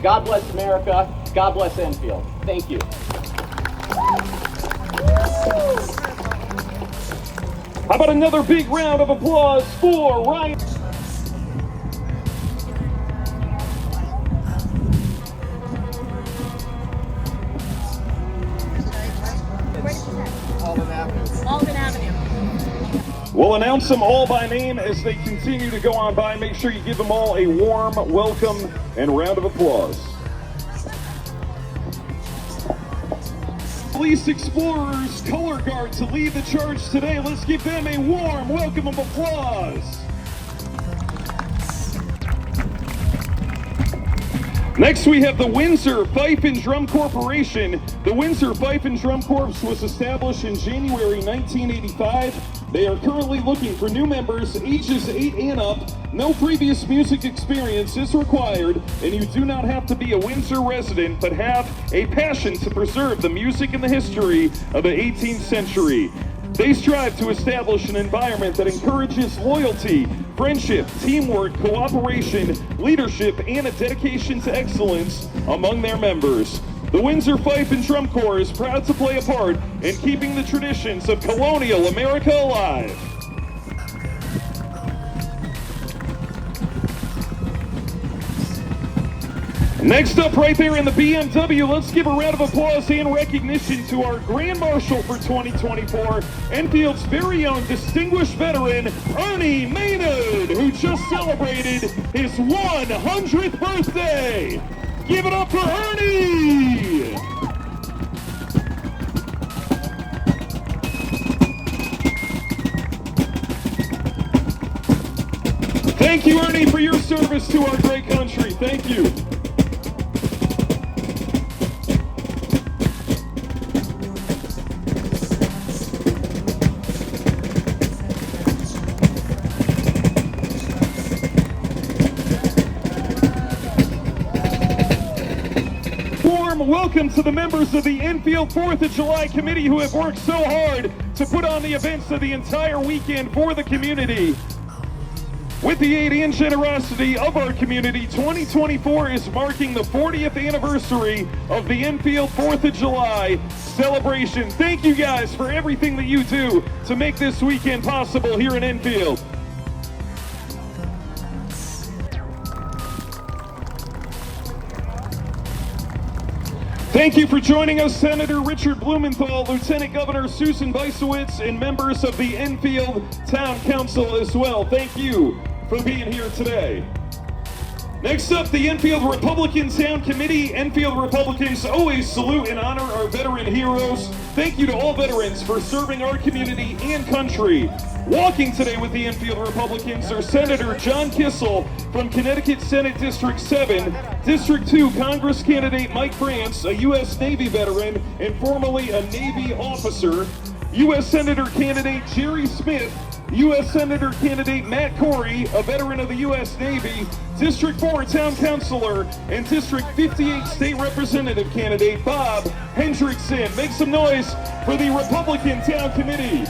God bless America. God bless Enfield. Thank you. How about another big round of applause for Ryan? Alden Avenue. We'll announce them all by name as they continue to go on by. Make sure you give them all a warm welcome and round of applause. Police Explorers Color Guard to lead the charge today. Let's give them a warm welcome of applause. Next, we have the Windsor Fife and Drum Corporation. The Windsor Fife and Drum Corps was established in January 1985. They are currently looking for new members, ages 8 and up. No previous music experience is required, and you do not have to be a Windsor resident, but have a passion to preserve the music and the history of the 18th century. They strive to establish an environment that encourages loyalty, friendship, teamwork, cooperation, leadership, and a dedication to excellence among their members. The Windsor Fife and Drum Corps is proud to play a part in keeping the traditions of colonial America alive. Next up right there in the BMW, let's give a round of applause and recognition to our Grand Marshal for 2024, Enfield's very own distinguished veteran, Ernie Maynard, who just celebrated his 100th birthday. Give it up for Ernie! Thank you, Ernie, for your service to our great country. Thank you. Welcome to the members of the Enfield 4th of July Committee who have worked so hard to put on the events of the entire weekend for the community. With the aid and generosity of our community, 2024 is marking the 40th anniversary of the Enfield 4th of July celebration. Thank you guys for everything that you do to make this weekend possible here in Enfield. Thank you for joining us, Senator Richard Blumenthal, Lieutenant Governor Susan Bisowitz, and members of the Enfield Town Council as well. Thank you for being here today. Next up, the Enfield Republican Town Committee. Enfield Republicans always salute and honor our veteran heroes. Thank you to all veterans for serving our community and country. Walking today with the Enfield Republicans are Senator John Kissel from Connecticut Senate District 7, District 2 Congress candidate Mike France, a U.S. Navy veteran and formerly a Navy officer, U.S. Senator candidate Jerry Smith, U.S. Senator candidate Matt Corey, a veteran of the U.S. Navy, District 4 Town Councilor, and District 58 State Representative candidate Bob Hendrickson. Make some noise for the Republican Town Committee.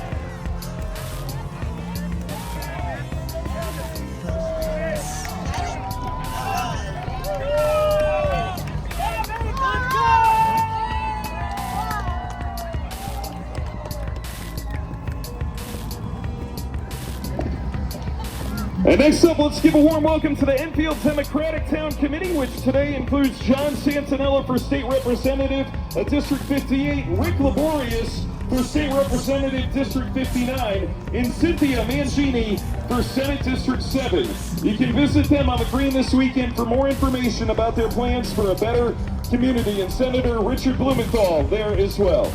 And next up, let's give a warm welcome to the Enfield Democratic Town Committee, which today includes John Santinella for State Representative, District 58, Rick Laborious for State Representative, District 59, and Cynthia Mangini for Senate District 7. You can visit them on the green this weekend for more information about their plans for a better community, and Senator Richard Blumenthal there as well.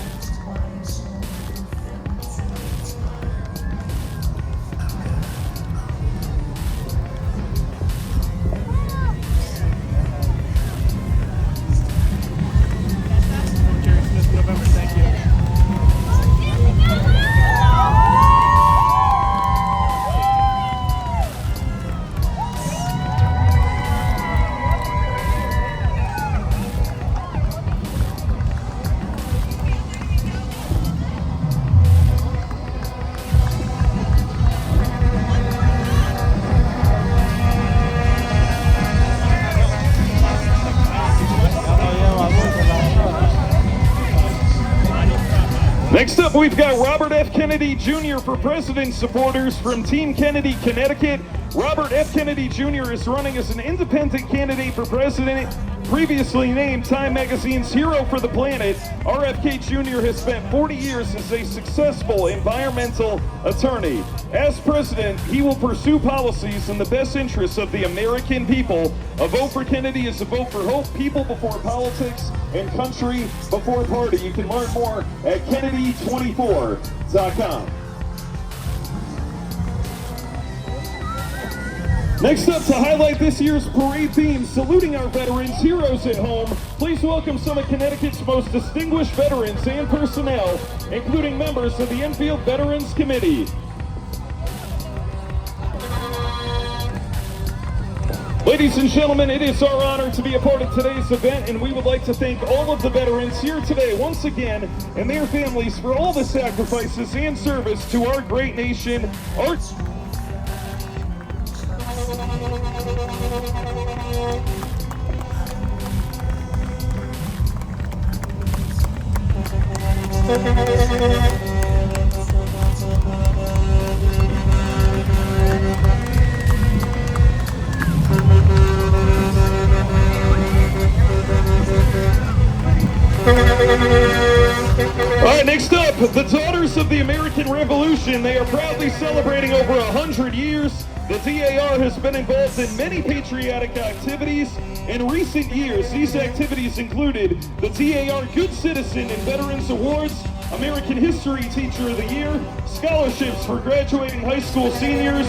up, we've got Robert F. Kennedy Jr. for President supporters from Team Kennedy, Connecticut. Robert F. Kennedy Jr. is running as an independent candidate for president, previously named Time Magazine's Hero for the Planet. RFK Jr. has spent 40 years as a successful environmental attorney. As president, he will pursue policies in the best interests of the American people. A vote for Kennedy is a vote for hope, people before politics, and country before party. You can learn more at Kennedy24.com. Next up, to highlight this year's parade theme, saluting our veterans, heroes at home, please welcome some of Connecticut's most distinguished veterans and personnel, including members of the Enfield Veterans Committee. Ladies and gentlemen, it is our honor to be a part of today's event, and we would like to thank all of the veterans here today once again and their families for all the sacrifices and service to our great nation. All right, next up, the Daughters of the American Revolution. They are proudly celebrating over 100 years. The DAR has been involved in many patriotic activities. In recent years, these activities included the DAR Good Citizen and Veterans Awards, American History Teacher of the Year, scholarships for graduating high school seniors,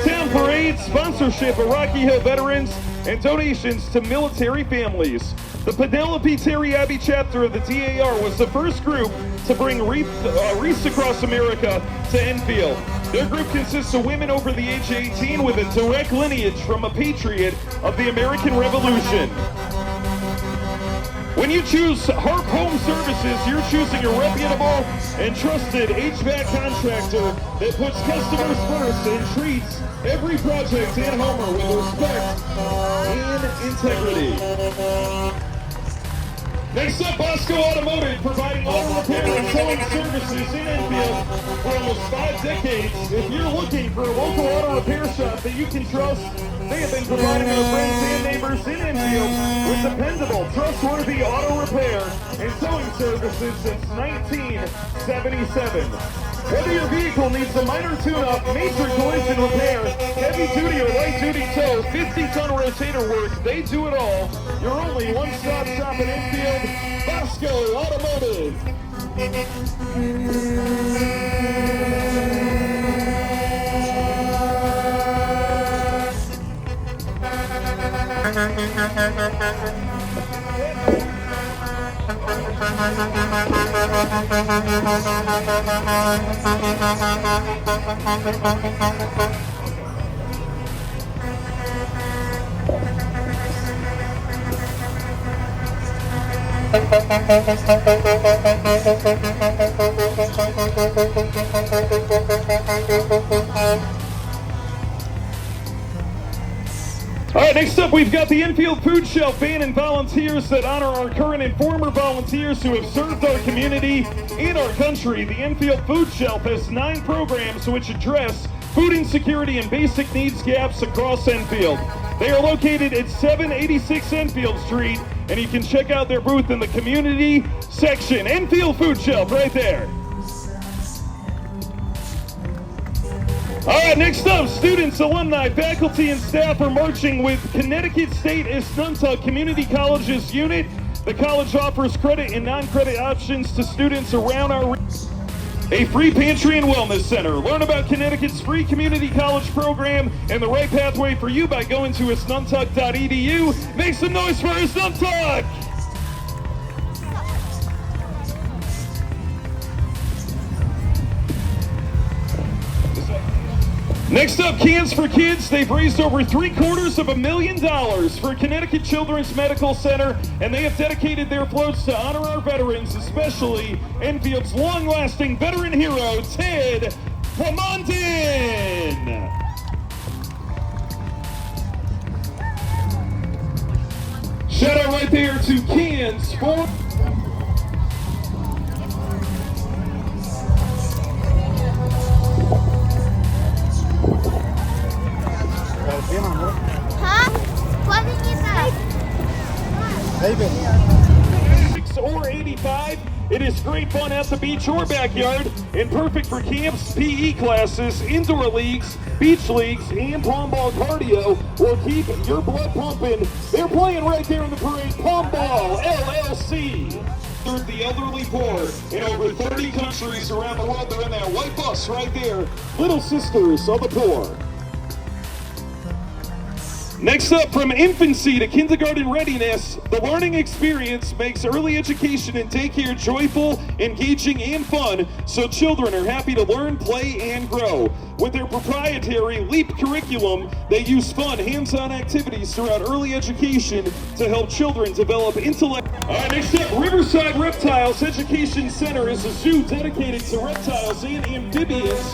town parades, sponsorship of Rocky Hill veterans, and donations to military families. The Penelope Terry Abbey chapter of the DAR was the first group to bring wreaths across America to Enfield. Their group consists of women over the age of 18 with a direct lineage from a patriot of the American Revolution. When you choose Harp Home Services, you're choosing a reputable and trusted HVAC contractor that puts customers first and treats every project and homer with respect and integrity. Next up, Bosco Automotive, providing auto repair and towing services in Enfield for almost 5 decades. If you're looking for a local auto repair shop that you can trust, they have been providing our friends and neighbors in Enfield with dependable, trustworthy auto repair and towing services since 1977. Whether your vehicle needs a minor tune-up, major collision repair, heavy-duty or light-duty tow, 50-ton rotator work, they do it all. Your only one-stop shop in Enfield, Bosco Automotive. All right, next up, we've got the Enfield Food Shelf Band and volunteers that honor our current and former volunteers who have served our community and our country. The Enfield Food Shelf has 9 programs which address food insecurity and basic needs gaps across Enfield. They are located at 786 Enfield Street, and you can check out their booth in the community section. Enfield Food Shelf right there. All right, next up, students, alumni, faculty, and staff are marching with Connecticut State Assunta Community College's unit. The college offers credit and non-credit options to students around our region. A free pantry and wellness center. Learn about Connecticut's free community college program and the right pathway for you by going to assuntuck.edu. Make some noise for Assuntuck! Next up, Cans for Kids. They've raised over $750,000 for Connecticut Children's Medical Center, and they have dedicated their floats to honor our veterans, especially Enfield's long-lasting veteran hero, Ted Clemontin. Shout out right there to Cans for... Or 85, it is great fun at the beach or backyard and perfect for camps, PE classes, indoor leagues, beach leagues, and palm ball cardio will keep your blood pumping. They're playing right there in the parade. Palm Ball LLC. Serve the elderly poor in over 30 countries around the world. They're in that white bus right there. Little Sisters of the Poor. Next up, from infancy to kindergarten readiness, the learning experience makes early education and daycare joyful, engaging, and fun, so children are happy to learn, play, and grow. With their proprietary LEAP curriculum, they use fun, hands-on activities throughout early education to help children develop intellect. All right, next up, Riverside Reptiles Education Center is a zoo dedicated to reptiles and amphibians.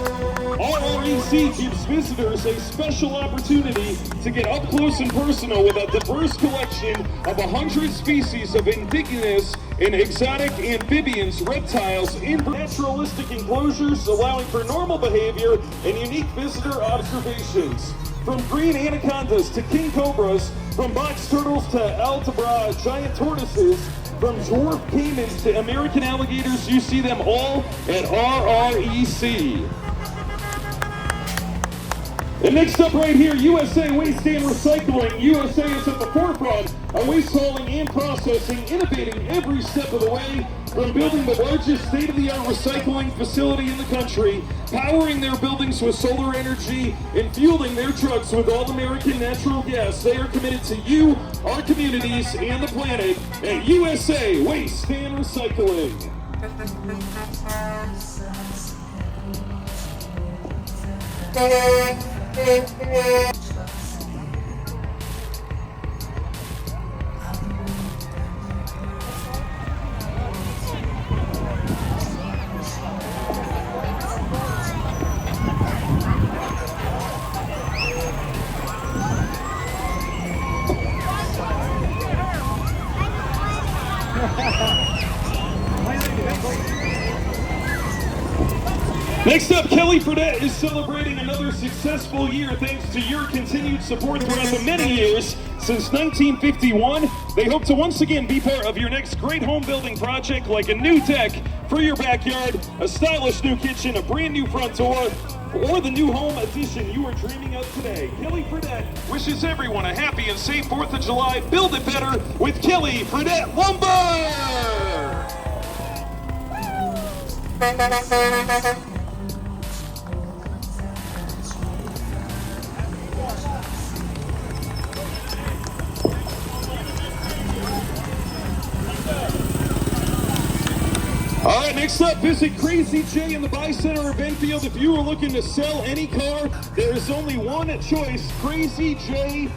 RREC gives visitors a special opportunity to get up close and personal with a diverse collection of 100 species of indigenous and exotic amphibians, reptiles, in naturalistic enclosures allowing for normal behavior and unique visitor observations. From green anacondas to king cobras, from box turtles to Algebra giant tortoises, from dwarf caimans to American alligators, you see them all at RREC. And next up right here, USA Waste and Recycling. USA is at the forefront of waste hauling and processing, innovating every step of the way, from building the largest state-of-the-art recycling facility in the country, powering their buildings with solar energy, and fueling their trucks with all-American natural gas. They are committed to you, our communities, and the planet at USA Waste and Recycling. Next up, Kelly Fredette is celebrating another successful year thanks to your continued support throughout the many years. Since 1951, they hope to once again be part of your next great home building project, like a new deck for your backyard, a stylish new kitchen, a brand new front door, or the new home addition you are dreaming of today. Kelly Fredette wishes everyone a happy and safe 4th of July. Build it better with Kelly Fredette Lumber! All right, next up, visit Crazy J in the Buy Center of Enfield. If you are looking to sell any car, there is only one choice, crazyjcars.com.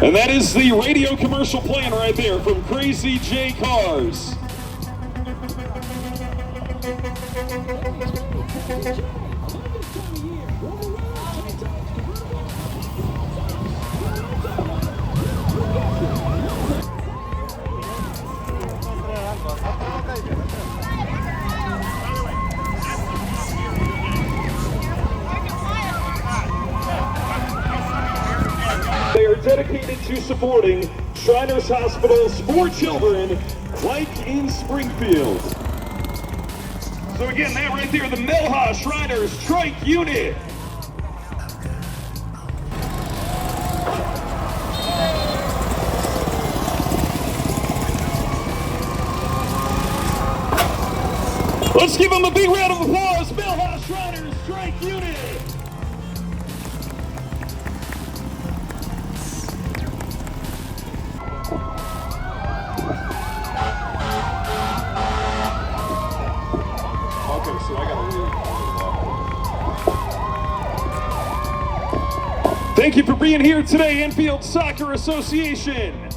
And that is the radio commercial plan right there from Crazy J Cars. They are dedicated to supporting Shriners Hospitals for children, like in Springfield. So again, that right there, the Melha Shriners Trike Unit. Let's give them a big round of applause, Melha Shriners Trike Unit. Thank you for being here today, Enfield Soccer Association.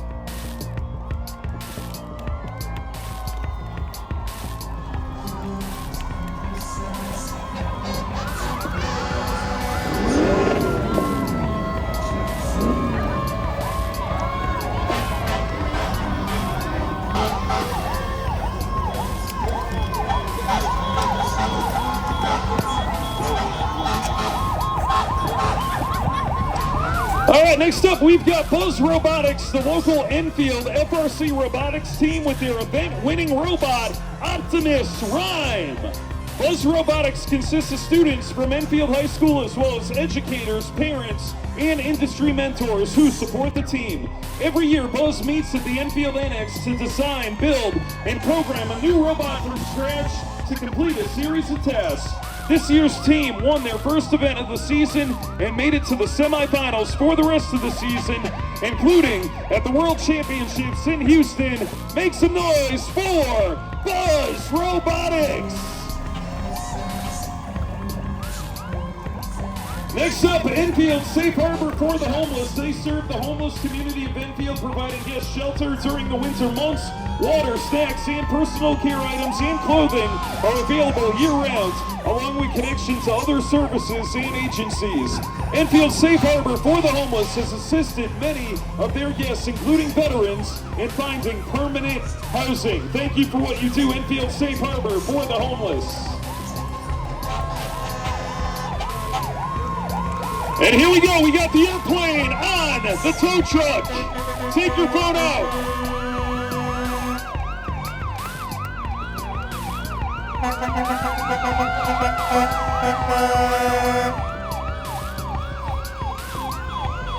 Next up, we've got Buzz Robotics, the local Enfield FRC robotics team with their event-winning robot, Optimus Rhyme. Buzz Robotics consists of students from Enfield High School as well as educators, parents, and industry mentors who support the team. Every year, Buzz meets at the Enfield Annex to design, build, and program a new robot from scratch to complete a series of tasks. This year's team won their first event of the season and made it to the semifinals for the rest of the season, including at the World Championships in Houston. Make some noise for Buzz Robotics! Next up, Enfield Safe Harbor for the Homeless. They serve the homeless community of Enfield, providing guest shelter during the winter months. Water, snacks, and personal care items and clothing are available year-round, along with connection to other services and agencies. Enfield Safe Harbor for the Homeless has assisted many of their guests, including veterans, in finding permanent housing. Thank you for what you do, Enfield Safe Harbor for the Homeless. And here we go, we got the airplane on the tow truck. Take your phone out.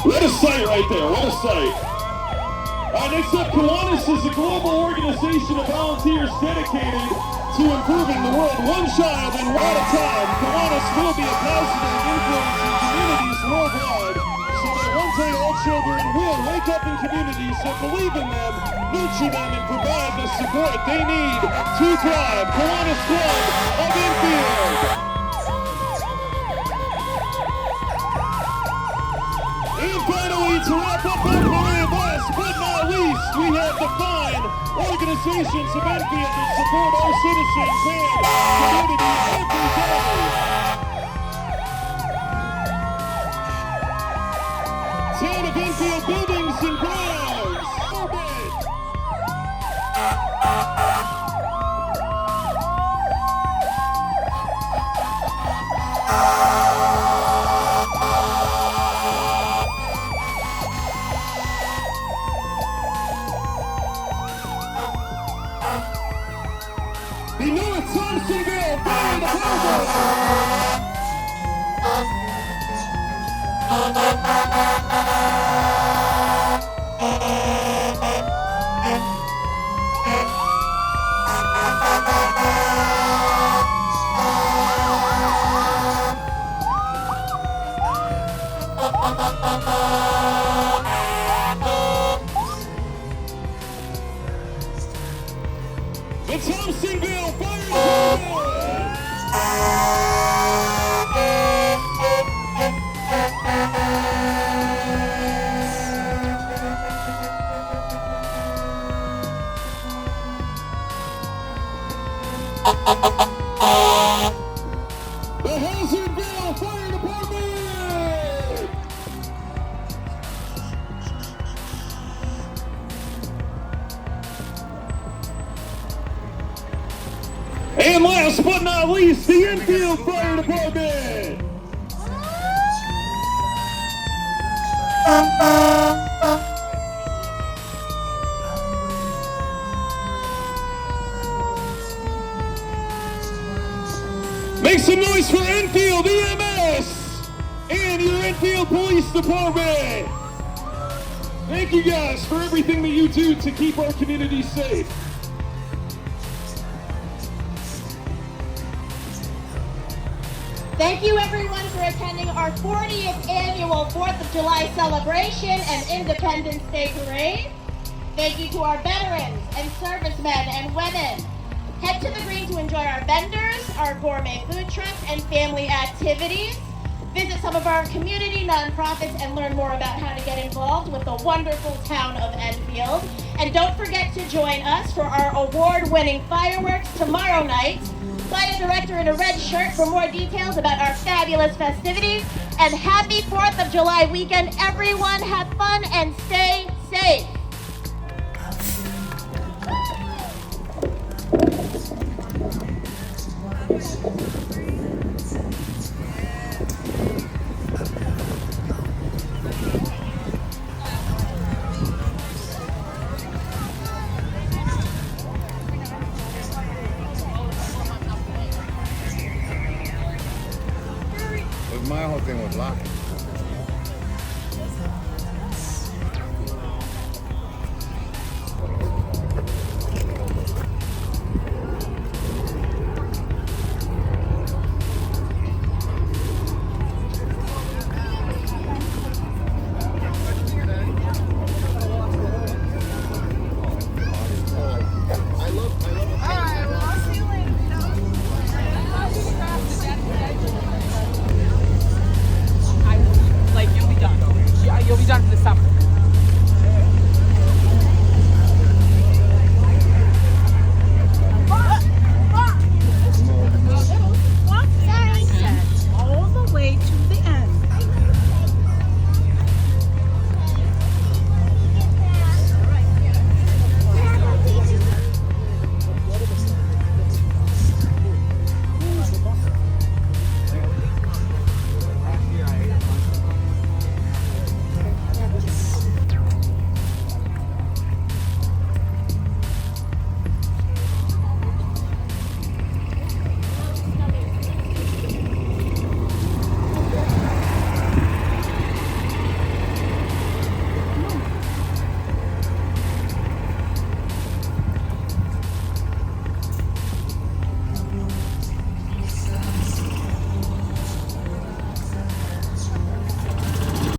What a sight right there, what a sight. Next up, Kiwanis is a global organization of volunteers dedicated to improving the world one child and one at a time. Kiwanis will be a positive influence in communities worldwide, so that one day all children will wake up in communities that believe in them, nurture them, and provide the support they need to thrive. Kiwanis Club of Enfield. And finally, to wrap up our parade, last but not least, we have the fine organizations of Enfield that support our citizens and community every day. Town of Enfield Buildings and Grounds. The North Thompsonville Fire Department. The Thompsonville Fire The Hazardville Fire Department! And last but not least, the Enfield Fire Department! Make some noise for Enfield EMS and your Enfield Police Department. Thank you guys for everything that you do to keep our community safe. Thank you everyone for attending our 40th annual 4th of July celebration and Independence Day parade. Thank you to our veterans and servicemen and women. Head to the green to enjoy our vendors, our gourmet food trucks, and family activities. Visit some of our community nonprofits and learn more about how to get involved with the wonderful town of Enfield. And don't forget to join us for our award-winning fireworks tomorrow night. Find a director in a red shirt for more details about our fabulous festivities. And happy 4th of July weekend, everyone. Have fun and stay